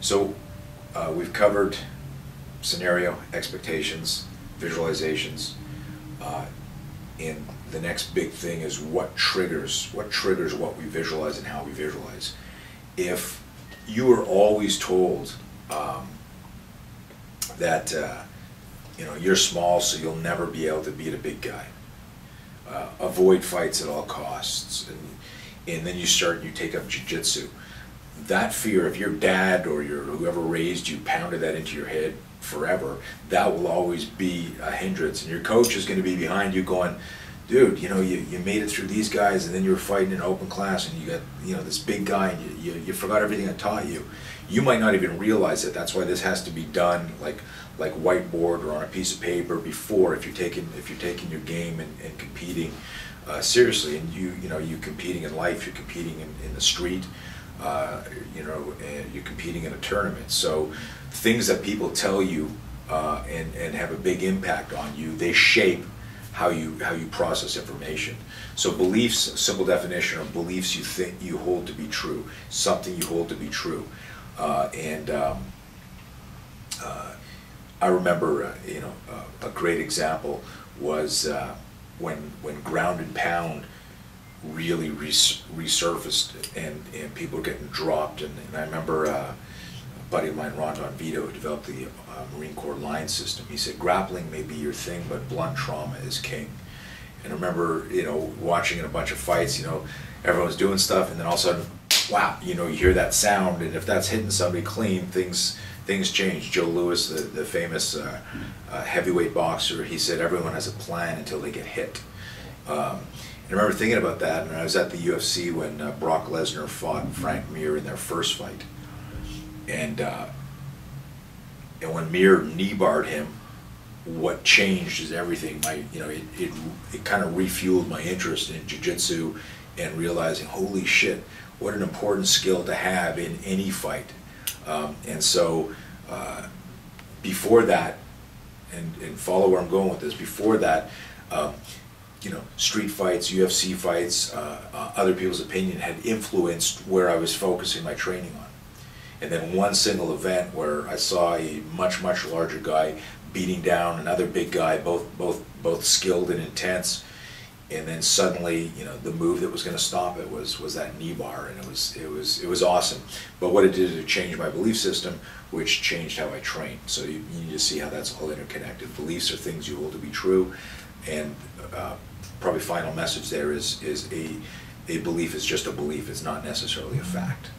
So we've covered scenario, expectations, visualizations, and the next big thing is what triggers what we visualize and how we visualize. If you are always told that you're small, so you'll never be able to beat a big guy, avoid fights at all costs, and then you take up jiu-jitsu, that fear, if your dad or whoever raised you pounded that into your head forever, that will always be a hindrance, and your coach is going to be behind you going, dude, you made it through these guys, and then you were fighting in open class, and you got this big guy, and you forgot everything I taught you. You might not even realize it. That's why this has to be done like whiteboard or on a piece of paper before, if you're taking your game and competing seriously. And you competing in life, you're competing in the street, and you're competing in a tournament. So things that people tell you and have a big impact on you, they shape how you process information. So beliefs, a simple definition of beliefs you hold to be true, something you hold to be true. I remember a great example was when ground and pound really resurfaced and people were getting dropped, and I remember a buddy of mine, Ron Don Vito, who developed the Marine Corps line system. He said, grappling may be your thing, but blunt trauma is king. And I remember, watching in a bunch of fights, everyone's doing stuff, and then all of a sudden, wow, you hear that sound, and if that's hitting somebody clean, things change. Joe Louis, the famous heavyweight boxer, he said everyone has a plan until they get hit. And I remember thinking about that, and I was at the UFC when Brock Lesnar fought Frank Mir in their first fight. And when Mir knee-barred him, what changed is everything. It kind of refueled my interest in jiu-jitsu and realizing, holy shit, what an important skill to have in any fight. And so before that, and follow where I'm going with this, before that, street fights, UFC fights, other people's opinion had influenced where I was focusing my training on. And then one single event where I saw a much larger guy beating down another big guy, both skilled and intense, and then suddenly, the move that was going to stop it was that knee bar, and it was awesome. But what it did is it changed my belief system, which changed how I train. So you need to see how that's all interconnected. Beliefs are things you hold to be true, and probably final message there is a belief is just a belief. It's not necessarily a fact.